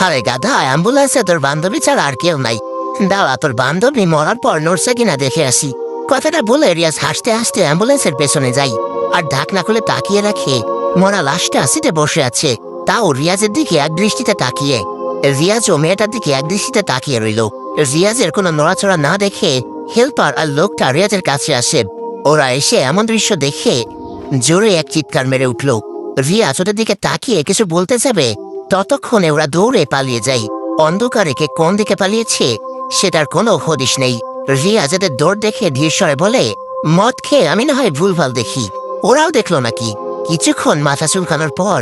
আরে গাধা, অ্যাম্বুলেন্সে তোর বান্ধবী ছাড়া আর কেউ নাই। দাঁড়া, তোর বান্ধবী মরার পর নড়ছে কিনা দেখে আসি। কথাটা বলে রিয়াজ হাসতে হাসতে অ্যাম্বুলেন্সের পেছনে যাই, আর ঢাকনা খুলে তাকিয়ে রাখে মরা লাশটা সিটে বসে আছে, তাও রিয়াজের দিকে এক দৃষ্টিতে তাকিয়ে। রিয়াজও মেয়েটার দিকে এক দৃষ্টিতে তাকিয়ে রইল। রিয়াজের কোনো নড়াচড়া না দেখে হেল্পার আর লোকটা রিয়াজের কাছে আসে। ওরা এসে এমন দৃশ্য দেখে জোরে এক চিৎকার মেরে উঠল। রিয়াজ ওদের দিকে তাকিয়ে কিছু বলতে যাবে, ততক্ষণে ওরা দৌড়ে পালিয়ে যায়। অন্ধকারে কে কোন দিকে পালিয়েছে সেটার কোনো হদিশ নেই। রিয়াজ এদের দৌড় দেখে ধীর স্বরে বলে, মদ খেয়ে আমি না হয় ভুলভাল দেখি, ওরাও দেখলো নাকি? কিছুক্ষণ মাথা চুলকানোর পর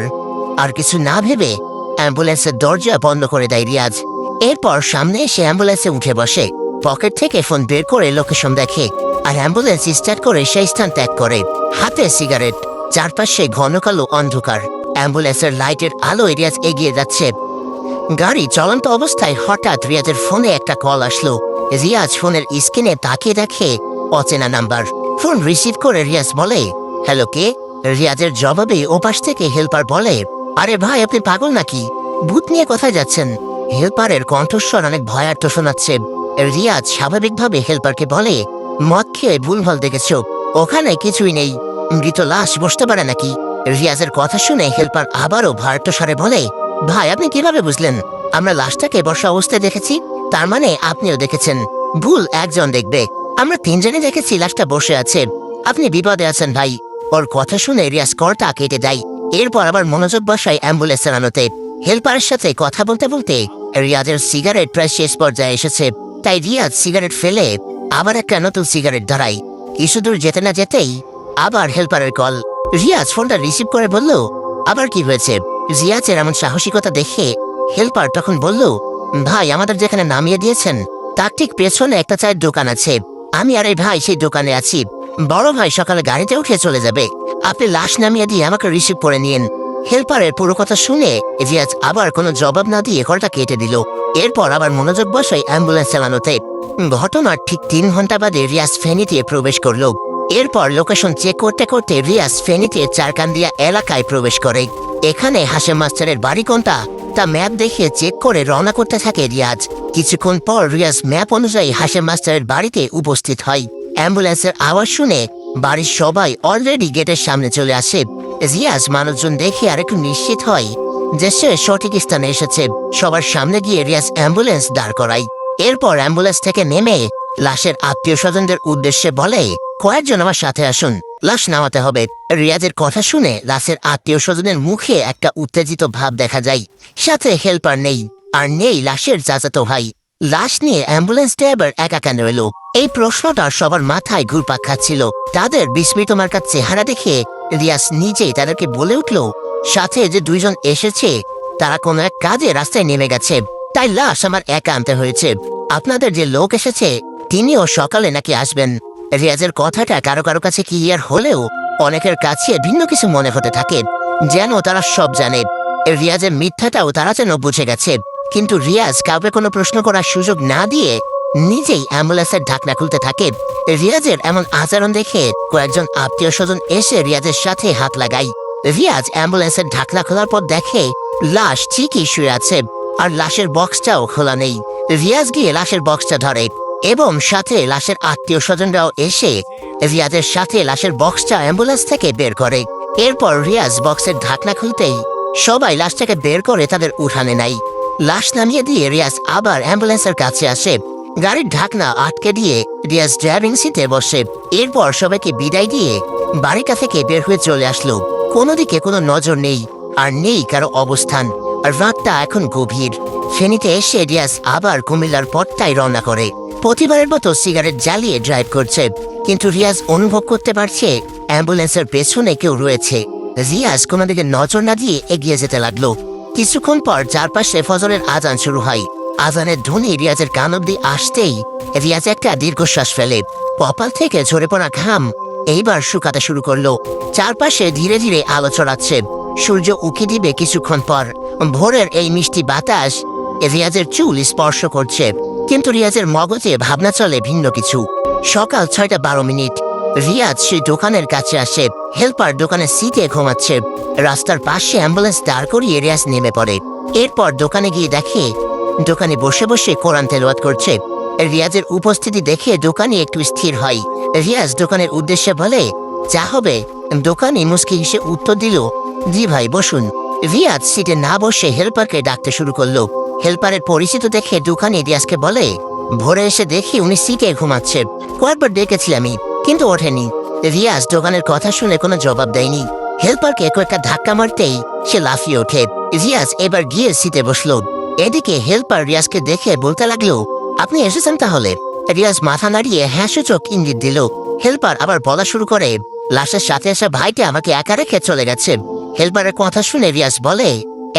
আর কিছু না ভেবে অ্যাম্বুলেন্সের দরজা বন্ধ করে দেয় রিয়াজ। এরপর সামনে এসে অ্যাম্বুলেন্সে উঠে বসে, পকেট থেকে ফোন বের করে লোকেশন দেখে, আর অ্যাম্বুলেন্স স্টার্ট করে সেই স্থান ত্যাগ করে। হাতে সিগারেট, চারপাশে ঘন কালো অন্ধকার। অ্যাম্বুলেন্সের লাইটের আলো রিয়াজ এগিয়ে যাচ্ছে। গাড়ি চলন্ত অবস্থায় হঠাৎ রিয়াজের ফোনে একটা কল আসলো। রিয়াজ ফোনের স্ক্রিনে তাকিয়ে দেখে অচেনা নাম্বার। ফোন রিসিভ করে রিয়াজ বলে, হ্যালো, কে? রিয়াজের জবাবে ওপাশ থেকে হেল্পার বলে, আরে ভাই, আপনি পাগল নাকি? ভূত নিয়ে কোথায় যাচ্ছেন? হেল্পারের কণ্ঠস্বর অনেক ভয়ার্থ শোনাচ্ছে। রিয়াজ স্বাভাবিকভাবে হেল্পারকে বলে, মদ খেয়ে ভুলভাল দেখেছ, ওখানে কিছুই নেই, মৃত লাশ বসতে পারে নাকি? রিয়াজের কথা শুনে হেল্পার আবারও ভারার্থ স্বরে বলে, ভাই, আপনি কিভাবে বুঝলেন? আমরা লাশটাকে বসা অবস্থায় দেখেছি, তার মানে আপনিও দেখেছেন। ভুল একজন দেখবে, আমরা তিনজনে দেখেছি লাশটা বসে আছে। আপনি বিপদে আছেন ভাই। ওর কথা শুনে রিয়াজ কলটা কেটে দেয়। এরপর আবার মনোযোগ বসায় অ্যাম্বুলেন্স চালানোতে। হেল্পারের সাথে কথা বলতে বলতে রিয়াজের সিগারেট প্রায় শেষ পর্যায়ে এসেছে, তাই রিয়াজ সিগারেট ফেলে আবার একটা নতুন সিগারেট ধরায়। কিছু দূর যেতে না যেতেই আবার হেল্পারের কল। রিয়াজ ফোনটা রিসিভ করে বলল, আবার কি হয়েছে? রিয়াজের এমন সাহসিকতা দেখে হেল্পার তখন বলল, ভাই, আমাদের যেখানে নামিয়ে দিয়েছেন তার ঠিক পেছনে একটা চায়ের দোকান আছে, আমি আর এই ভাই সেই দোকানে আছি। বড় ভাই সকালে গাড়িতে উঠে চলে যাবে, আপনি লাশ নামিয়ে দিয়ে আমাকে রিসিভ করে নিন। হেল্পারের পুরো কথা শুনে রিয়াজ আবার কোনো জবাব না দিয়ে কলটা কেটে দিল। এরপর আবার মনোযোগ বসায় অ্যাম্বুলেন্স চালানোতে। ঘটনার ঠিক 3 ঘন্টা বাদে রিয়াজ ফেনীতে প্রবেশ করল। এরপর লোকেশন চেক করতে করতে রিয়াজ ফেনীতে চারকান্দিয়া এলাকায় প্রবেশ করে। এখানে হাশেম মাস্টারের বাড়ি কোনটা তা ম্যাপ দেখে চেক করে রওনা করতে থাকে রিয়াজ। কিছুক্ষণ পর রিয়াজ ম্যাপ অনুযায়ী হাশেম মাস্টারের বাড়িতে উপস্থিত হয়। অ্যাম্বুলেন্সের আওয়াজ শুনে বাড়ির সবাই অলরেডি গেটের সামনে চলে আসে। রিয়াজ মানুষজন দেখে আরেকটু নিশ্চিত হয় যে সে সঠিক স্থানে এসেছে। সবার সামনে গিয়ে রিয়াজ অ্যাম্বুলেন্স দাঁড় করায়। এরপর অ্যাম্বুলেন্স থেকে নেমে লাশের আত্মীয় স্বজনদের উদ্দেশ্যে বলে, কয়েকজন আমার সাথে আসুন, লাশ নামাতে হবে। রিয়াজের কথা শুনে লাশের আত্মীয় স্বজনের মুখে একটা উত্তেজিত ভাব দেখা যায়। সাথে হেল্পার নেই, আর নেই লাশের চাচাতো ভাই। লাশ নিয়ে অ্যাম্বুলেন্স ড্রাইভার একা কেন এলো? এই প্রশ্নটা সবার মাথায় ঘুরপাক খাচ্ছিল। তাদের বিস্মিত মার্কার চেহারা দেখে রিয়াজ নিজেই তাদেরকে বলে উঠল, সাথে যে 2 জন এসেছে তারা কোনো এক কাজে রাস্তায় নেমে গেছে, তাই লাশ আমার একা আনতে হয়েছে। আপনাদের যে লোক এসেছে তিনিও সকালে নাকি আসবেন। রিয়াজের কথাটা কারো কারো কাছে ক্লিয়ার হলেও অনেকের কাছে ভিন্ন কিছু মনে হতে থাকে, যেন তারা সব জানে। রিয়াজের মিথ্যাটাও তারা যেন বুঝে গেছে। কিন্তু রিয়াজ কাউকে কোনো প্রশ্ন করার সুযোগ না দিয়ে নিজেই অ্যাম্বুলেন্সের ঢাকনা খুলতে থাকে। রিয়াজের এমন আচরণ দেখে কয়েকজন আত্মীয় স্বজন এসে রিয়াজের সাথে হাত লাগায়। রিয়াজ অ্যাম্বুলেন্সের ঢাকনা খোলার পর দেখে লাশ ঠিকই শুয়ে আছে, আর লাশের বক্সটাও খোলা নেই। রিয়াজ গিয়ে লাশের বক্সটা ধরে এবং সাথে লাশের আত্মীয় স্বজনরাও এসে রিয়াজের সাথে লাশের বক্সটা অ্যাম্বুলেন্স থেকে বের করে। এরপর রিয়াজ বক্সের ঢাকনা খুলতেই সবাই লাশটাকে বের করে তাদের উঠানে নেয়। লাশ নামিয়ে দিয়ে রিয়াজ আবার অ্যাম্বুলেন্সের কাছে আসে। গাড়ির ঢাকনা আটকে দিয়ে রিয়াজ ড্রাইভিং সিটে বসে। এরপর সবাইকে বিদায় দিয়ে বাড়িটা থেকে বের হয়ে চলে আসলো। কোনো দিকে কোনো নজর নেই, আর নেই কারো অবস্থান। আর রাতটা এখন গভীর। ফেনীতে এসে রিয়াজ আবার কুমিল্লার পথটাই রওনা করে। প্রতিবারের মতো সিগারেট জ্বালিয়ে ড্রাইভ করছে, কিন্তু রিয়াজ অনুভব করতে পারছে অ্যাম্বুলেন্সের পেছনে কেউ রয়েছে। রিয়াজ কোনো দিকে নজর না দিয়ে এগিয়ে যেতে লাগলো। কিছুক্ষণ পর চারপাশে ফজরের আজান শুরু হয়। আজানের ধ্বনি রিয়াজের কান অব্দি আসতেই রিয়াজ একটা দীর্ঘশ্বাস ফেলে। কপাল থেকে ঝরে পড়া ঘাম এইবার শুকাতে শুরু করলো। চারপাশে ধীরে ধীরে আলো ছড়াচ্ছে। সূর্য উঁকি দিবে কিছুক্ষণ পর। ভোরের এই মিষ্টি বাতাস রিয়াজের চুল স্পর্শ করছে, কিন্তু রিয়াজের মগজে ভাবনা চলে ভিন্ন কিছু। সকাল 6:12। রিয়াজ সেই দোকানের কাছে আসে। হেল্পার দোকানের সিটে ঘুমাচ্ছে। রাস্তার পাশে অ্যাম্বুলেন্স দাঁড় করিয়ে রিয়াজ নেমে পড়ে। এরপর দোকানে গিয়ে দেখে দোকানে বসে বসে কোরআন তেলাওয়াত করছে। রিয়াজের উপস্থিতি দেখে দোকানি একটু স্থির হয়। রিয়াজ দোকানের উদ্দেশ্যে বলে, যা হবে। দোকানি মুচকি হেসে উত্তর দিল, জি ভাই বসুন। রিয়াজ সিটে না বসে হেল্পারকে ডাকতে শুরু করলো। হেল্পারের পরিচিত দেখে দোকানি রিয়াজকে বলে, ভোরে এসে দেখি উনি সিটে ঘুমাচ্ছে। কয়েকবার ডেকেছিলামই, কিন্তু ওঠেনি। রিয়াজ দোকানের কথা শুনে কোনো জবাব দেয়নি। হেল্পারকে একটা ধাক্কা মারতেই সে লাফিয়ে ওঠে। রিয়াজ এবার গিয়ে সিটে বসলো। এদিকে হেল্পার রিয়াজকে দেখে বলতে লাগলো, আপনি এসেছেন তাহলে? রিয়াজ মাথা নাড়িয়ে হ্যাঁ সূচক ইঙ্গিত দিল। হেল্পার আবার বলা শুরু করে, লাশের সাথে আসা ভাইটা আমাকে একা রেখে চলে গেছে। হেল্পারের কথা শুনে রিয়াজ বলে,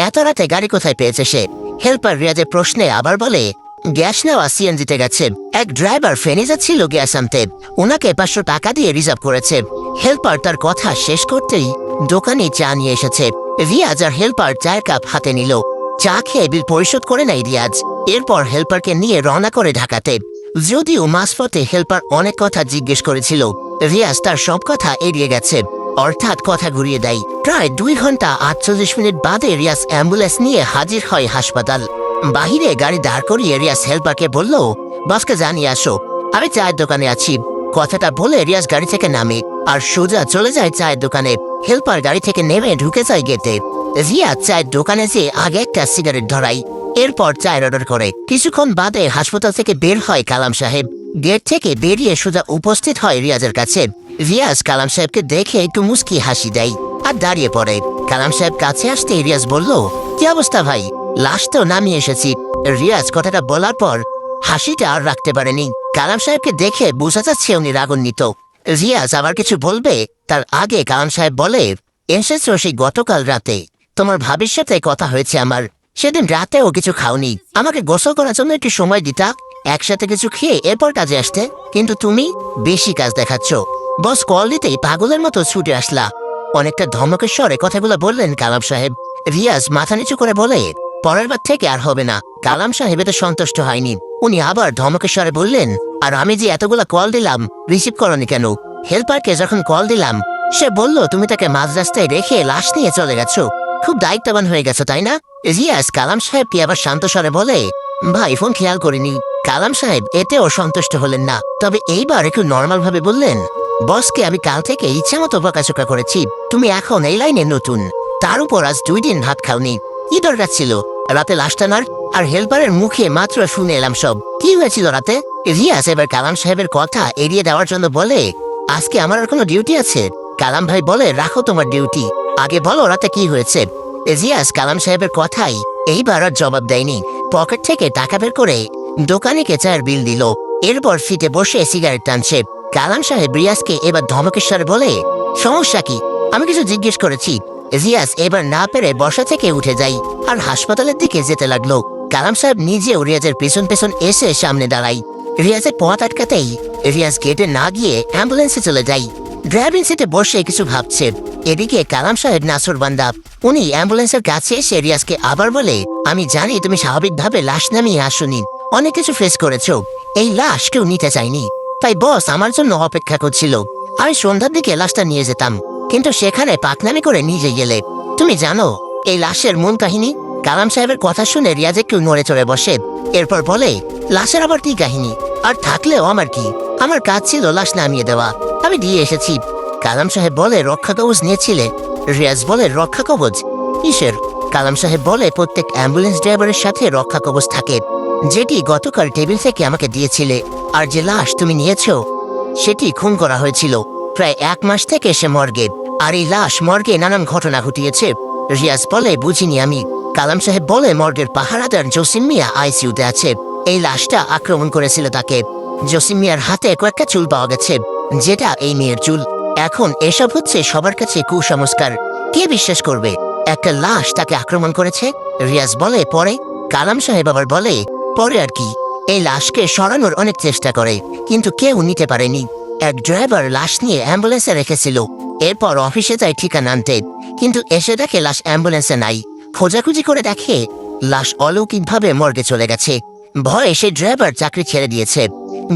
এত রাতে গাড়ি কোথায় পেয়েছে সে? হেল্পার রিয়াজের প্রশ্নে আবার বলে, গ্যাস নেওয়া সিএনজিতে গেছে। এক ড্রাইভার ফেনী যাচ্ছিল গ্যাস আনতে, ওনাকে 500 টাকা দিয়ে রিজার্ভ করেছে। হেল্পার তার কথা শেষ করতেই দোকানে চা নিয়ে এসেছে। রিয়াজ আর হেল্পার চায়ের কাপ হাতে নিল। চা খেয়ে বিল পরিশোধ করে নেয় রিয়াজ। এরপর হেল্পারকে নিয়ে রওনা করে ঢাকাতে। যদিও মাঝপথে হেল্পার অনেক কথা জিজ্ঞেস করেছিল, রিয়াজ তার সব কথা এড়িয়ে গেছে, অর্থাৎ কথা ঘুরিয়ে দেয়। প্রায় 2 ঘন্টা 48 মিনিট বাদে রিয়াজ অ্যাম্বুলেন্স নিয়ে হাজির হয় হাসপাতাল। বাহিরে গাড়ি দাঁড় করিয়ে রিয়াজ হেল্পারকে বলল, বসকে জানিয়ে আসো, আমি চায়ের দোকানে আছি। কথাটা বলে রিয়াজ গাড়ি থেকে নামে আর সোজা চলে যায় চায়ের দোকানে। হেল্পার গাড়ি থেকে নেমে ঢুকে যায় গেটে। রিয়াজ চায়ের দোকানে যেয়ে আগে একটা সিগারেট ধরায়, এরপর চায়ের অর্ডার করে। কিছুক্ষণ বাদে হাসপাতাল থেকে বের হয় কালাম সাহেব। গেট থেকে বেরিয়ে সোজা উপস্থিত হয় রিয়াজের কাছে। রিয়াজ কালাম সাহেবকে দেখে একটু মুচকি হাসি দেয় আর দাঁড়িয়ে পড়ে। কালাম সাহেব কাছে আসতে রিয়াজ বলল, কি অবস্থা ভাই? লাশ তো নামিয়ে এসেছি। রিয়াজ কথাটা বলার পর হাসিটা আর রাখতে পারেনি। কালাম সাহেবকে দেখে বোঝা যাচ্ছে উনি রাগান্বিত। রিয়াজ আবার কিছু বলবে তার আগে কালাম সাহেব বলে, এসেছো সেই গতকাল রাতে। তোমার ভাবির সাথে কথা হয়েছে আমার। সেদিন রাতেও কিছু খাওনি, আমাকে গোসল করার জন্য একটু সময় দিতা, একসাথে কিছু খেয়ে এরপর কাজে আসতে। কিন্তু তুমি বেশি কাজ দেখাচ্ছ। বস কল দিতেই পাগলের মতো ছুটে আসলা। অনেকটা ধমকের স্বরে কথাগুলো বললেন কালাম সাহেব। রিয়াজ মাথা নিচু করে বলে, পরের বার থেকে আর হবে না। কালাম সাহেব এতে সন্তুষ্ট হয়নি। উনি আবার ধমকের স্বরে বললেন, আর আমি যে এতগুলা কল দিলাম রিসিভ করনি কেন? হেল্পারকে যখন কল দিলাম সে বলল তুমি তাকে মাঝ রাস্তায় রেখে লাশ নিয়ে চলে গেছো। খুব দায়িত্ববান হয়ে গেছো তাই না? রিয়াজ কালাম সাহেবকে আবার শান্ত স্বরে বলে, ভাই ফোন খেয়াল করিনি। কালাম সাহেব এতেও সন্তুষ্ট হলেন না, তবে এইবার একটু নর্মাল ভাবে বললেন, বসকে আমি কাল থেকে ইচ্ছা মতো বকাচোকা করেছি। তুমি এখন এই লাইনে নতুন, তার উপর আজ 2 দিন ভাত খাওনি। কি দরকার ছিল রাতে লাশ টানার? আর হেল্পারের মুখে মাত্র শুনে এলাম সব। কি হয়েছিল রাতে? রিয়াজ এবার কালাম সাহেবের কথা এড়িয়ে দেওয়ার জন্য বলে, আজকে আমার আর কোনো ডিউটি আছে? কালাম ভাই বলে, রাখো তোমার ডিউটি, আগে বলো রাতে কি হয়েছে। রিয়াজ কালাম সাহেবের কথাই এইবার আর জবাব দেয়নি। পকেট থেকে টাকা বের করে দোকানিকে চায়ের বিল দিল। এরপর ফিটে বসে সিগারেট টানছে। কালাম সাহেব রিয়াজকে এবার ধমকেশ্বরে বলে, সমস্যা কি? আমি কিছু জিজ্ঞেস করেছি। রিয়াজ এবার না পেরে বসা থেকে উঠে যায় আর হাসপাতালের দিকে যেতে লাগলো। কালাম সাহেব নিজেও রিয়াজের পেছন পেছন এসে সামনে দাঁড়ায়। রিয়াজের পথ আটকাতেই রিয়াজ গেটে না গিয়ে অ্যাম্বুলেন্সে চলে যায়। ড্রাইভিং সিটে বসে কিছু ভাবছে। এদিকে কালাম সাহেব নাসুরবান্দা, উনি অ্যাম্বুলেন্সের কাছে এসে রিয়াজকে আবার বলে, আমি জানি তুমি স্বাভাবিকভাবে লাশ নামিয়ে আসনি, অনেক কিছু ফেস করেছো। এই লাশ কেউ নিতে চায়নি, তাই বস আমার জন্য অপেক্ষা করছিল। আমি সন্ধ্যার দিকে লাশটা নিয়ে যেতাম, কিন্তু সেখানে পাকনামি করে নিজে গেলে। তুমি জানো এই লাশের মূল কাহিনী? কালাম সাহেবের কথা শুনে রিয়াজ একটু নড়ে চড়ে বসে। এরপর বলে, লাশের আবার কি কাহিনী? আর থাকলেও আমার কি? আমার কাজ ছিল লাশ নামিয়ে দেওয়া, আমি দিয়ে এসেছি। কালাম সাহেব বলে, রক্ষা কবচ নিয়েছিলে? রিয়াজ বলে, রক্ষা কবচ কিসের? কালাম সাহেব বলে, প্রত্যেক অ্যাম্বুলেন্স ড্রাইভারের সাথে রক্ষা কবচ থাকে, যেটি গতকাল টেবিল থেকে আমাকে দিয়েছিলে। আর যে লাশ তুমি নিয়েছো সেটি খুন করা হয়েছিল প্রায় 1 মাস থেকে সে মর্গে। আর এই লাশ মর্গে নানান ঘটনা ঘটিয়েছে। রিয়াজ বলে, বুঝিনি আমি। কালাম সাহেব বলে, মর্গের পাহারাদার জসিম মিয়া আইসিইউতে আছে। এই লাশটা আক্রমণ করেছিল তাকে। জসিম মিয়ার হাতে কয়েকটা চুল পাওয়া গেছে, যেটা এই মেয়ের চুল। এখন এসব হচ্ছে সবার কাছে কুসংস্কার, কে বিশ্বাস করবে একটা লাশ তাকে আক্রমণ করেছে? রিয়াজ বলে, পরে? কালাম সাহেব আবার বলে, পরে আর কি, এই লাশকে সরানোর অনেক চেষ্টা করে, কিন্তু কেউ নিতে পারেনি। এক ড্রাইভার লাশ নিয়ে অ্যাম্বুলেন্সে রেখেছিল। এরপর অফিসে যায় ঠিকানা আনতে, কিন্তু এসে দেখে লাশ অ্যাম্বুলেন্সে নাই। খোঁজাখুঁজি করে দেখে লাশ অলৌকিকভাবে মর্গে চলে গেছে। ভয়ে সেই ড্রাইভার চাকরি ছেড়ে দিয়েছে।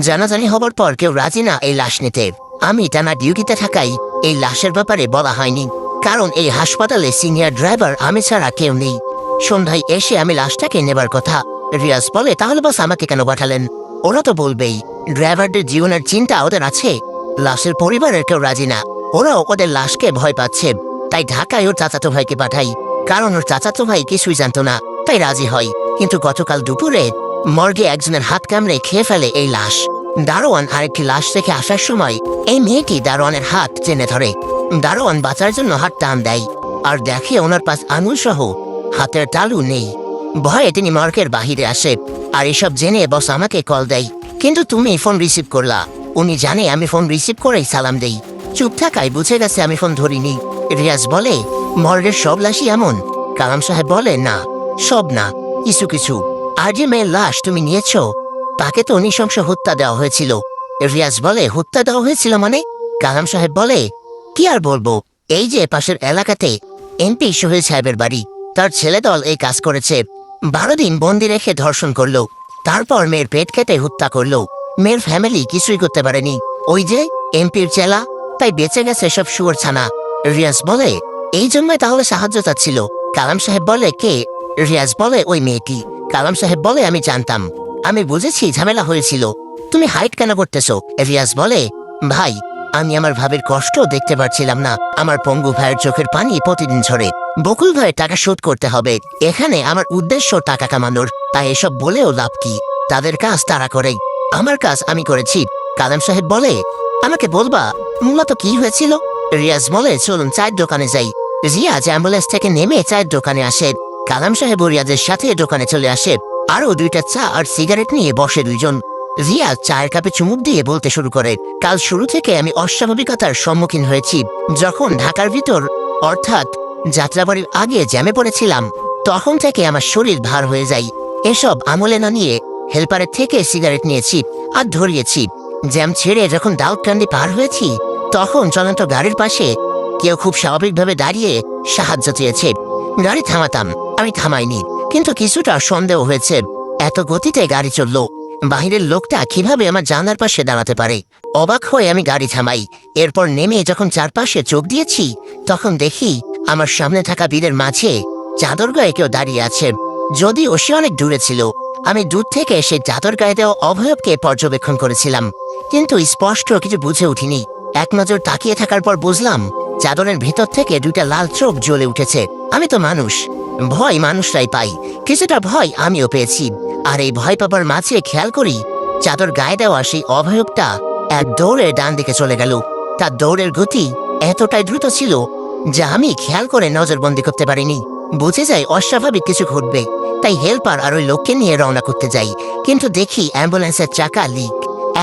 জানাজানি হবার পর কেউ রাজি না এই লাশ নিতে। আমি টানা ডিউটিতে থাকাই এই লাশের ব্যাপারে বলা হয়নি, কারণ এই হাসপাতালে সিনিয়র ড্রাইভার আমি ছাড়া কেউ নেই। সন্ধ্যায় এসে আমি লাশটাকে নেবার কথা। রিয়াজ বলে, তাহলে বস আমাকে কেন পাঠালেন? ওরা তো বলবেই, ড্রাইভারদের জীবনের চিন্তা ওদের আছে, লাশের পরিবারের কেউ রাজি না, ওরাও ওদের লাশকে ভয় পাচ্ছে। তাই ঢাকায় ওর চাচাতো ভাইকে পাঠাই, কারণ ওর চাচাতো ভাই কিছুই জানতো না, তাই রাজি হয়। কিন্তু গতকাল দুপুরে মর্গে একজনের হাত কামড়ে খেয়ে ফেলে এই লাশ। দারোয়ান আরেকটি লাশ রেখে আসার সময় এই মেয়েটি দারোয়ানের হাত টেনে ধরে। দারোয়ান বাঁচার জন্য হাত টান দেয়, আর দেখে ওনার পাশ আঙুল সহ হাতের তালু নেই। ভয়ে তিনি মর্গের বাহিরে আসে, আর এসব জেনে বস আমাকে কল দেয়। কিন্তু তুমি ফোন রিসিভ করলা। উনি জানে আমি ফোন রিসিভ করেই সালাম দেই। চুপ থাকায় বুঝে গেছে আমি ফোন ধরিনি। রিয়াজ বলে, মর্গের সব লাশই এমন? কালাম সাহেব বলে, না, সব না, কিছু কিছু। আর যে মেয়ের লাশ তুমি নিয়েছ, তাকে তো নৃশংস হত্যা দেওয়া হয়েছিল। রিয়াজ বলে, হত্যা দেওয়া হয়েছিল মানে? কালাম সাহেব বলে, কি আর বলবো, এই যে পাশের এলাকাতে এমপি সোহেল সাহেবের বাড়ি, তার ছেলে দল এই কাজ করেছে। 12 দিন বন্দি রেখে ধর্ষণ করলো, তারপর মেয়ের পেট কেটে হত্যা করলো। মেয়ের ফ্যামিলি কিছুই করতে পারেনি, ওই যে এমপির চেলা, তাই বেঁচে গেছে সব শুয়োর ছানা। রিয়াজ বলে, এই জন্যই তাহলে সাহায্য চাচ্ছিল? কালাম সাহেব বলে, কে? রিয়াজ বলে, ওই মেয়েটি। কালাম সাহেব বলে, আমি জানতাম, আমি বুঝেছি ঝামেলা হয়েছিল। তুমি হাইট কেন করতেছ? রিয়াজ বলে, ভাই, আমি আমার ভাবের কষ্ট দেখতে পারছিলাম না। আমার পঙ্গু ভাইয়ের চোখের পানি প্রতিদিন ঝরে। বকুল ভাইয়ের টাকা শোধ করতে হবে, এখানে আমার উদ্দেশ্য টাকা কামানোর। তাই এসব বলেও লাভ কি? তাদের কাজ তারা করে, আমার কাজ আমি করেছি। কালাম সাহেব বলে, আমাকে বলবা মূলত কি হয়েছিল? রিয়াজ বলে, চলুন চায়ের দোকানে যাই। রিয়াজ অ্যাম্বুলেন্স থেকে নেমে চায়ের দোকানে আসে। কালাম সাহেব ও রিয়াজের সাথে দোকানে চলে আসে। আরো 2টা চা আর সিগারেট নিয়ে বসে দুইজন। রিয়াজ চায়ের কাপে চুমুক দিয়ে বলতে শুরু করে, কাল শুরু থেকে আমি অস্বাভাবিকতার সম্মুখীন হয়েছি। যখন ঢাকার ভিতর, অর্থাৎ যাত্রাবাড়ির আগে জ্যামে পড়েছিলাম, তখন থেকে আমার শরীর ভার হয়ে যায়। এসব আমলে না নিয়ে হেল্পারের থেকে সিগারেট নিয়েছি আর ধরিয়েছি। জ্যাম ছেড়ে যখন দাউদকান্দি পার হয়েছি, তখন চলন্ত গাড়ির পাশে কেউ খুব স্বাভাবিকভাবে দাঁড়িয়ে সাহায্য চেয়েছে। গাড়ি থামাতাম, আমি থামাইনি, কিন্তু কিছুটা সন্দেহ হয়েছে। এত গতিতে গাড়ি চললো, বাহিরের লোকটা কিভাবে আমার জানালার পাশে দাঁড়াতে পারে? অবাক হয়ে আমি গাড়ি থামাই। এরপর নেমে যখন চারপাশে চোখ দিয়েছি, তখন দেখি আমার সামনে থাকা ভিড়ের মাঝে চাদর গায়ে কেউ দাঁড়িয়ে আছে। যদিও সে অনেক দূরে ছিল, আমি দূর থেকে সেই চাদর গায়ে দেওয়া অভয়বকে পর্যবেক্ষণ করেছিলাম, কিন্তু স্পষ্ট কিছু বুঝে উঠিনি। এক নজর তাকিয়ে থাকার পর বুঝলাম চাদরের ভেতর থেকে 2টা লাল চোখ জ্বলে উঠেছে। আমি তো মানুষ, ভয় মানুষরাই পাই, কিছুটা ভয় আমিও পেয়েছি। আর এই ভয় পাবার মাঝে খেয়াল করি চাদর গায়ে দেওয়া সেই অভয়বটা এক দৌড়ে ডান দিকে চলে গেল। তার দৌড়ের গতি এতটাই দ্রুত ছিল যা আমি খেয়াল করে নজরবন্দি করতে পারিনি। বুঝে যাই অস্বাভাবিক কিছু ঘটবে, তাই হেল্পার আর ওই লোককে নিয়ে রওনা করতে যাই। কিন্তু দেখি অ্যাম্বুলেন্সের চাকা লিক।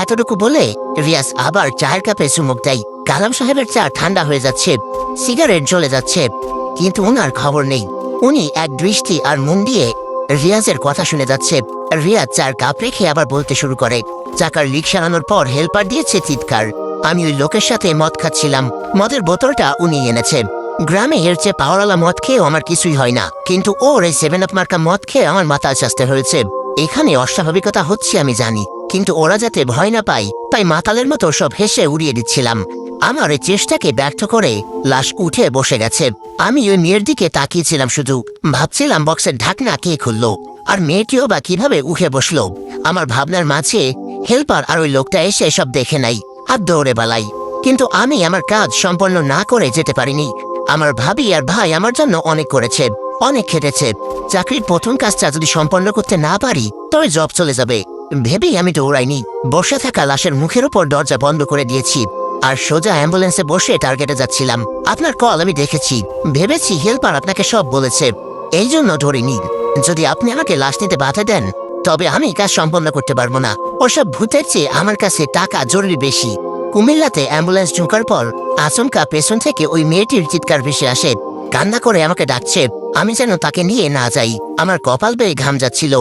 এতটুকু বলে রিয়াজ আবার চায়ের কাপে চুমুক দেয়। কালাম সাহেবের চা ঠান্ডা হয়ে যাচ্ছে, সিগারেট জ্বলে যাচ্ছে, কিন্তু ওনার খবর নেই। উনি এক দৃষ্টি আর মন দিয়ে রিয়াজের কথা শুনে যাচ্ছে। রিয়াজ চার কাপ রেখে আবার বলতে শুরু করে, চাকার লিক সারানোর পর হেল্পার দিয়েছে চিৎকার। আমি ওই লোকের সাথে মদ খাচ্ছিলাম, মদের বোতলটা উনি এনেছে। গ্রামে এর চেয়ে পাওয়ারওয়ালা মদ খেয়েও আমার কিছুই হয় না, কিন্তু ওর এই 7 আপ মার্কা মদ খেয়ে আমার মাথা চাচতে হয়েছে। এখানে অস্বাভাবিকতা হচ্ছে আমি জানি, কিন্তু ওরা যাতে ভয় না পায় তাই মাতালের মতো সব হেসে উড়িয়ে দিচ্ছিলাম। আমার এই চেষ্টাকে ব্যর্থ করে লাশ উঠে বসে গেছে। আমি ওই মেয়ের দিকে তাকিয়েছিলাম, শুধু ভাবছিলাম বক্সের ঢাকনা কে খুললো, আর মেয়েটিও বা কিভাবে উঠে বসলো। আমার ভাবনার মাঝে হেল্পার আর ওই লোকটা এসে সব দেখে নাই আর দৌড়ে বালাই। কিন্তু আমি আমার কাজ সম্পন্ন না করে যেতে পারিনি। আমার ভাবি আর ভাই আমার জন্য অনেক করেছে, অনেক খেটেছে। চাকরির প্রথম কাজটা যদি সম্পন্ন করতে না পারি তবে জব চলে যাবে ভেবেই আমি দৌড়াইনি। বসে থাকা লাশের মুখের উপর দরজা বন্ধ করে দিয়েছি আর সোজা অ্যাম্বুলেন্সে বসে টার্গেটে যাচ্ছিলাম। আপনার কল আমি দেখেছি, ভেবেছি হেল্পার আপনাকে সব বলেছে, এই জন্য ধরিনি। যদি আপনি আমাকে লাশ নিতে বাধা দেন তবে আমি কাজ সম্পন্ন করতে পারবো না। ওসব ভূতের চেয়ে আমার কাছে টাকা জরুরি বেশি। কুমিল্লাতে অ্যাম্বুলেন্স ঢোকার পর আচমকা পেছন থেকে ওই মেয়েটির চিৎকার ভেসে আসে, কান্না করে আমাকে ডাকছে। আমি যেন তাকে নিয়ে না যাই। আমার কপাল বেয়ে ঘাম যাচ্ছিল,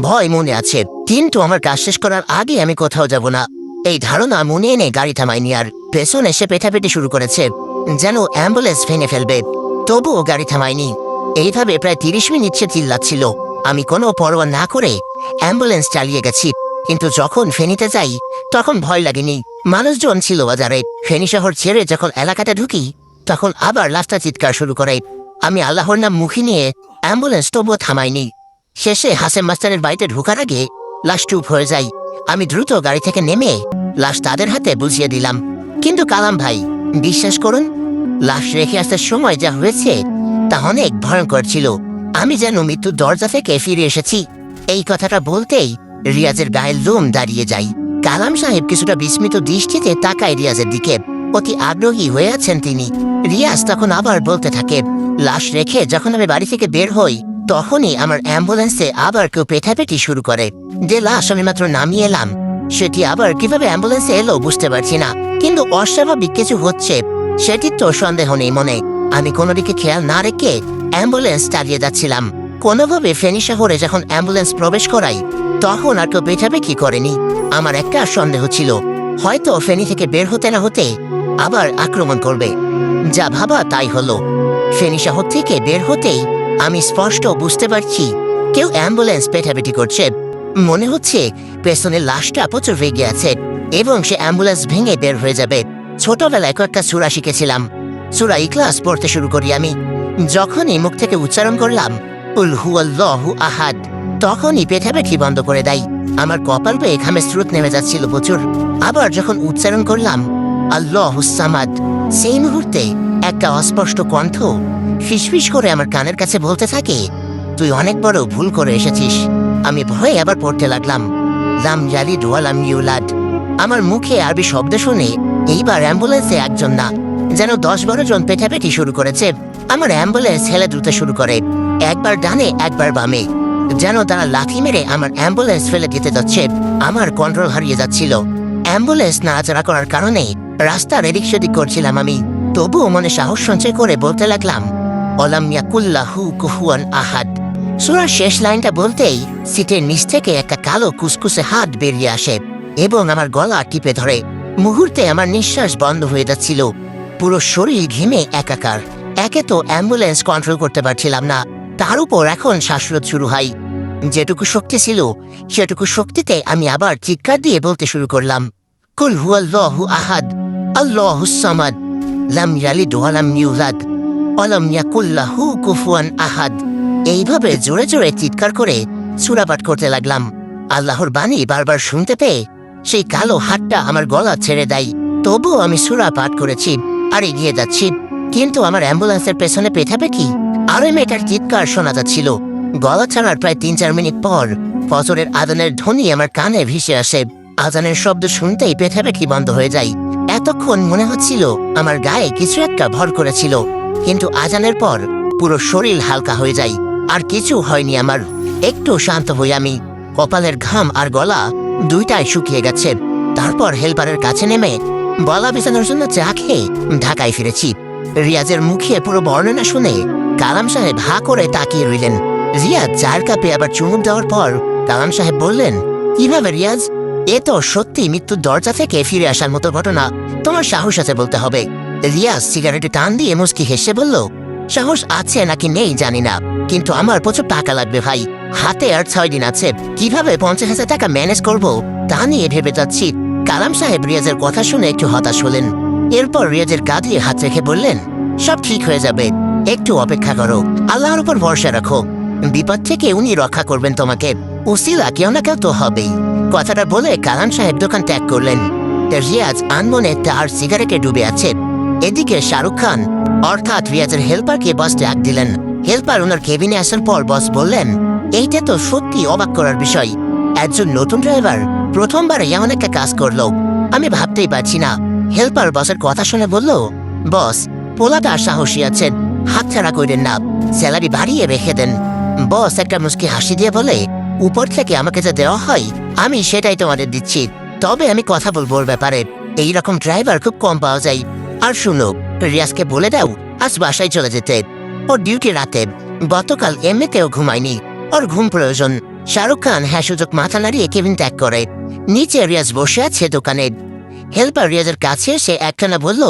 ভয় মনে আছে, কিন্তু আমার কাজ শেষ করার আগে আমি কোথাও যাব না এই ধারণা মনে এনে গাড়ি থামাইনি। আর পেছন এসে পেটাপেটি শুরু করেছে, যেন অ্যাম্বুলেন্স ভেঙে ফেলবে, তবুও গাড়ি থামাইনি। এইভাবে প্রায় 30 মিনিট সে চিল্লাচ্ছিল। আমি কোনো পরোয়া না করে অ্যাম্বুলেন্স চালিয়ে গেছি। কিন্তু যখন ফেনীতে যাই তখন ভয় লাগেনি, মানুষজন ছিল বাজারে। ফেনী শহর ছেড়ে যখন এলাকাটা ঢুকি তখন আবার লাশটা চিৎকার শুরু করে। আমি আল্লাহর নাম মুখে নিয়ে অ্যাম্বুলেন্স তবুও থামায়নি। শেষে হাসেম মাস্টারের বাড়িতে ঢোকার আগে লাশ চুপ হয়ে যায়। আমি দ্রুত গাড়ি থেকে নেমে লাশ তাদের হাতে বুঝিয়ে দিলাম। কিন্তু কালাম ভাই, বিশ্বাস করুন, লাশ রেখে আসার সময় যা হয়েছে তা অনেক ভয়ঙ্কর ছিল। আমি যেন মৃত্যুর দরজা থেকে ফিরে এসেছি। এই কথাটা বলতেই রিয়াজের গায়ের লোম দাঁড়িয়ে যায়। কালাম সাহেব কিছুটা বিস্মিত দৃষ্টিতে তাকায় রিয়াজের দিকে। অতি আগ্রহী হয়ে আছেন তিনি। রিয়াজ তখন আবার বলতে থাকে, লাশ রেখে যখন আমি বাড়ি থেকে বের হই তখনই আমার অ্যাম্বুলেন্সে আবার কেউ পেটাপেটি শুরু করে। যে লাশ আমি মাত্র নামিয়ে এলাম সেটি আবার কিভাবে অ্যাম্বুলেন্সে এলো বুঝতে পারছি না, কিন্তু অস্বাভাবিক কিছু হচ্ছে সেটির তো সন্দেহ নেই মনে। আমি কোনো দিকে খেয়াল না রেখে অ্যাম্বুলেন্স চালিয়ে যাচ্ছিলাম। কোনোভাবে ফেনী শহরে যখন অ্যাম্বুলেন্স প্রবেশ করাই তখন আর কেউ পেটাপেটি করেনি। আমার একটা সন্দেহ ছিল, হয়তো ফেনী থেকে বের হতে না হতে আবার আক্রমণ করবে। যা ভাবা তাই হলো। ফেনী শহর থেকে বের হতেই আমি স্পষ্ট বুঝতে পারছি কেউ অ্যাম্বুলেন্স পেটাপেটি করছে। মনে হচ্ছে পেছনের লাশটা প্রচুর রেগে আছে এবং সে অ্যাম্বুলেন্স ভেঙে বের হয়ে যাবে। ছোটবেলায় কয়েকটা সূরা শিখেছিলাম, সূরা ইখলাস পড়তে শুরু করি আমি। যখনই মুখ থেকে উচ্চারণ করলাম কুল হুয়াল্লাহু আহাদ, তখনই পেটাপেটি বন্ধ করে দেয়। আমার কপাল বেয়ে ঘামের স্রোত নেমে যাচ্ছিল প্রচুর। আবার যখন উচ্চারণ করলাম আল্লাহুস সামাদ, সেই মুহূর্তে একটা অস্পষ্ট কণ্ঠ ফিসফিস করে আমার কানের কাছে বলতে থাকে, তুই অনেক বড় ভুল করে এসেছিস। আমি ভয়ে আবার পড়তে লাগলাম লাম ইয়ালিদ ওয়া লাম ইউলাদ। আমার মুখে আরবি শব্দ শুনে এইবার অ্যাম্বুলেন্সে একজন না, যেন 10-12 জন পেটাপেটি শুরু করেছে। আমার অ্যাম্বুলেন্স হেলে দ্রুতে শুরু করে, একবার ডানে একবার বামে, যেন তারা লাথি মেরে আমার অ্যাম্বুলেন্স ফেলে দিতে যাচ্ছে। আমার কন্ট্রোল হারিয়ে যাচ্ছিল। অ্যাম্বুলেন্স নাড়াচাড়া করার কারণে রাস্তার এদিক সেদিক করছিলাম আমি। তবুও মনে সাহস সঞ্চয় করে বলতে লাগলাম অলাম ইয়াকুল্লাহু কুফুয়ান আহাদ। সূরার শেষ লাইনটা বলতেই সিটের নিচ থেকে একটা কালো কুসকুসে হাত বেরিয়ে আসে এবং আমার গলা টিপে ধরে। মুহূর্তে আমার নিঃশ্বাস বন্ধ হয়ে যাচ্ছিল, পুরো শরীর ঘেমে একাকার। একে তো অ্যাম্বুলেন্স কন্ট্রোল করতে পারছিলাম না, তার উপর এখন শ্বাসরোধ শুরু হয়। যেটুকু শক্তি ছিল সেটুকু শক্তিতে আমি আবার চিৎকার দিয়ে বলতে শুরু করলাম কুল হুয়াল্লাহু আহাদ আল্লাহুস সামাদ লাম ইয়ালিদ ওয়া লাম ইউলাদ ওয়া লাম ইয়াকুল লাহু কুফুয়ান আহাদ। এইভাবে জোরে জোরে চিৎকার করে সূরা পাঠ করতে লাগলাম। আল্লাহর বাণী বারবার শুনতে পেয়ে সেই কালো হাতটা আমার গলা ছেড়ে দেয়। তবুও আমি সূরা পাঠ করেছি আর এগিয়ে যাচ্ছি। কিন্তু আমার অ্যাম্বুলেন্সের পেছনে পেটাপেটি আর ওই মেয়েটার চিৎকার শোনা যাচ্ছিল। গলা ছাড়ার প্রায় 3-4 মিনিট পর ফজরের আজানের ধ্বনি আমার কানে ভেসে আসে। আজানের শব্দ শুনতেই পেটাপেটি বন্ধ হয়ে যায়। এতক্ষণ মনে হচ্ছিল আমার গায়ে কিছু একটা ভর করেছিল, কিন্তু আজানের পর পুরো শরীর হালকা হয়ে যায়। আর কিছু হয়নি আমার। একটু শান্ত হই আমি। কপালের ঘাম আর গলা দুইটাই শুকিয়ে গেছে। তারপর হেল্পারের কাছে নেমে গলা বিছানোর জন্য চা খেয়ে ঢাকায় ফিরেছি। রিয়াজের মুখে পুরো বর্ণনা শুনে কালাম সাহেব হা করে তাকিয়ে রইলেন। রিয়াজ চায়ের কাপে আবার চুমুক দেওয়ার পর কালাম সাহেব বললেন, কিভাবে রিয়াজ? এ তো সত্যি মৃত্যুর দরজা থেকে ফিরে আসার মতো ঘটনা। তোমার সাহস আছে বলতে হবে। রিয়াজ সিগারেটে টান দিয়ে মুচকি হেসে বলল, সাহস আছে নাকি নেই জানি না, কিন্তু আমার প্রচুর টাকা লাগবে ভাই। হাতে আর 6 দিন আছে। কিভাবে 50,000 টাকা ম্যানেজ করব তা নিয়ে ভেবে যাচ্ছি। কালাম সাহেব রিয়াজের কথা শুনে একটু হতাশ হলেন। এরপর রিয়াজের কাঁধে হাত রেখে বললেন, সব ঠিক হয়ে যাবে, একটু অপেক্ষা করো, আল্লাহর উপর ভরসা রাখো। বিপদ থেকে উনি রক্ষা করবেন তোমাকে। উসিলা কেউ না কেউ তো হবেই। কথাটা বলে কালাম সাহেব দোকান ত্যাগ করলেন। রিয়াজ আনমনে তার সিগারেটে ডুবে আছে। এদিকে শাহরুখ খান অর্থাৎ রিয়াজের হেল্পারকে বস ডাক দিলেন। হেল্পার ওনার কেবিনে আসার পর বস বললেন, এইটা তো সত্যি অবাক করার বিষয়। একজন নতুন ড্রাইভার প্রথমবার এমন একটা কাজ করলো, আমি ভাবতেই পারছি না। হেল্পার বসের কথা শুনে বলল, বস পোলাটা সাহসী আছেন, হাতছাড়া করেন না, স্যালারি বাড়িয়ে রেখে দেন। বস একটা মুচকি হাসি দিয়ে বলে, উপর থেকে আমাকে যা দেওয়া হয় আমি সেটাই তোমাদের দিচ্ছি, তবে আমি কথা বলবো ওর ব্যাপারে। এইরকম ড্রাইভার খুব কম পাওয়া যায়। আর শুনো, রিয়াজকে বলে দাও আজ বাসায় চলে যেতে, ওর ডিউটি রাতে। গতকাল এমনিতেও ঘুমায়নি, ওর ঘুম প্রয়োজন। শাহরুখ খান হ্যাঁ সুযোগ মাথা নাড়িয়ে কেবিন ত্যাগ করে। নিচে রিয়াজ বসে আছে দোকানে। হেল্পার রিয়াজের কাছে এসে একখানা বলল,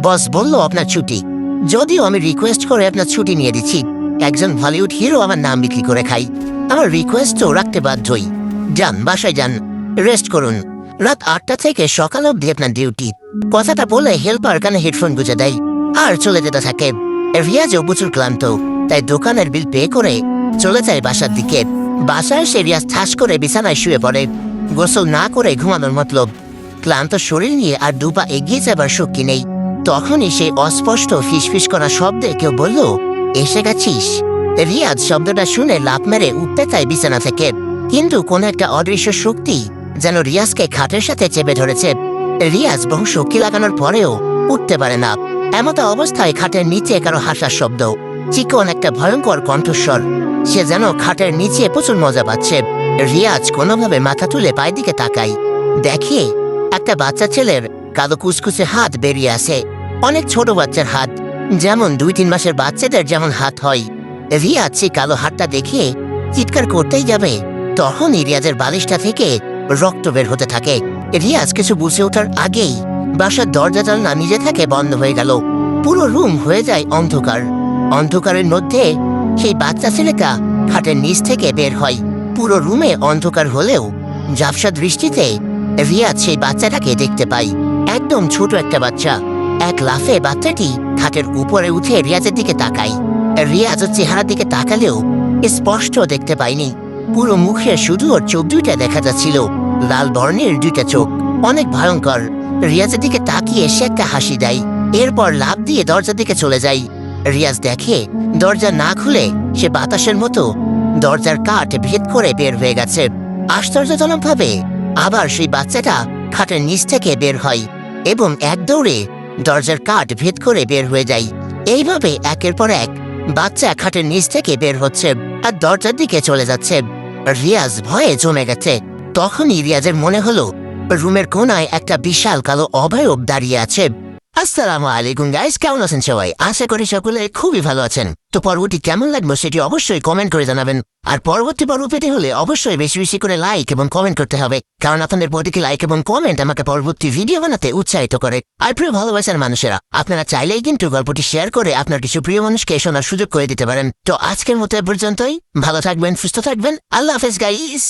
বস বলল আপনার ছুটি, যদিও আমি রিকোয়েস্ট করে আপনার ছুটি নিয়ে দিচ্ছি। একজন বলিউড হিরো আমার নাম বিক্রি করে খাই, আমার রিকোয়েস্টও রাখতে বাধ্যই। যান বাসায় যান, রেস্ট করুন, রাত 8টা থেকে সকাল অবধি আপনার ডিউটি। কথাটা বলে হেল্পার কানে হেডফোন গুঁজে দেয় আর চলে যেতে থাকে। রিয়াজও প্রচুর ক্লান্ত। তাই দোকানের বিল পে করে চলে যায় বাসার দিকে। বাসায় সে রিয়াজ ঠাস করে বিছানায় শুয়ে পড়ে। গোসল না করে ঘুমানোর মতলব। ক্লান্ত শরীর নিয়ে আর দুপা এগিয়ে যাবার শক্তি নেই। তখনই সেই অস্পষ্ট ফিসফিস করা শব্দে কেউ বলল, এসে গেছিস। রিয়াজ শব্দটা শুনে লাফ মেরে উঠতে চায় বিছানা থেকে, কিন্তু কোন একটা অদৃশ্য শক্তি যেন রিয়াজকে খাটের সাথে চেপে ধরেছে। রিয়াজ বহু শক্তি লাগানোর পরেও উঠতে পারে না। এমতো অবস্থায় খাটের নিচে কারো হাসার শব্দ, চিকন একটা ভয়ঙ্কর কণ্ঠস্বর। সে যেন খাটের নিচে প্রচুর মজা পাচ্ছে। রিয়াজ কোনোভাবে মাথা তুলে পায়ের দিকে তাকায়, দেখে একটা বাচ্চা ছেলের কালো কুচকুচে হাত বেরিয়ে আসে। অনেক ছোট বাচ্চার হাত, যেমন 2-3 মাসের বাচ্চাদের যেমন হাত হয়। রিয়াজ সেই কালো হাতটা দেখে চিৎকার করতেই যাবে, তখনই রিয়াজের বালিশটা থেকে রক্ত বের হতে থাকে। রিয়াজ কিছু বুঝে ওঠার আগেই বাসার দরজা জানলা নিজে থেকে বন্ধ হয়ে গেল। পুরো রুম হয়ে যায় অন্ধকার। অন্ধকারের মধ্যে সেই বাচ্চা ছেলেটা খাটের নিচ থেকে বের হয়। পুরো রুমে অন্ধকার হলেও ঝাপসা দৃষ্টিতে রিয়াজ সেই বাচ্চাটাকে দেখতে পায়। একদম ছোট একটা বাচ্চা। এক লাফে বাচ্চাটি খাটের উপরে উঠে রিয়াজের দিকে তাকায়। রিয়াজের চেহারার দিকে তাকালেও স্পষ্ট দেখতে পায়নি। পুরো মুখে শুধু ওর চোখ দুইটা দেখা যাচ্ছিল, লাল বর্ণের দুইটা চোখ, অনেক ভয়ঙ্কর। রিয়াজের দিকে তাকিয়ে সে একটা হাসি দেয়, এরপর লাফ দিয়ে দরজার দিকে চলে যায়। রিয়াজ দেখে দরজা না খুলে সে বাতাসের মতো দরজার কাঠ ভেদ করে বের হয়ে গেছে। আশ্চর্যজনক ভাবে আবার সেই বাচ্চাটা খাটের নিচ থেকে বের হয় এবং এক দৌড়ে দরজার কাঠ ভেদ করে বের হয়ে যায়। এইভাবে একের পর এক বাচ্চা খাটের নিচ থেকে বের হচ্ছে আর দরজার দিকে চলে যাচ্ছে। রিয়াজ ভয়ে জমে গেছে। তখনই রিয়াজের মনে হলো রুমের কোনায় একটা বিশাল কালো অবয়ব দাঁড়িয়ে আছে। আসসালামু আলাইকুম গাইস, কেমন আছেন সবাই? আশা করি সকলে খুবই ভালো আছেন। তো পরবর্তী কেমন লাগবে সেটি অবশ্যই কমেন্ট করে জানাবেন। আর পরবর্তী পর্ব পেতে হলে অবশ্যই বেশি বেশি করে লাইক এবং কমেন্ট করতে হবে, কারণ আপনাদের প্রতিটি লাইক এবং কমেন্ট আমাকে পরবর্তী ভিডিও বানাতে উৎসাহিত করে। আর প্রিয় ভালোবাসার মানুষেরা, আপনারা চাইলেই কিন্তু গল্পটি শেয়ার করে আপনার কিছু প্রিয় মানুষকে শোনার সুযোগ করে দিতে পারেন। তো আজকের মতো এ পর্যন্তই। ভালো থাকবেন, সুস্থ থাকবেন। আল্লাহ হাফেজ গাইস।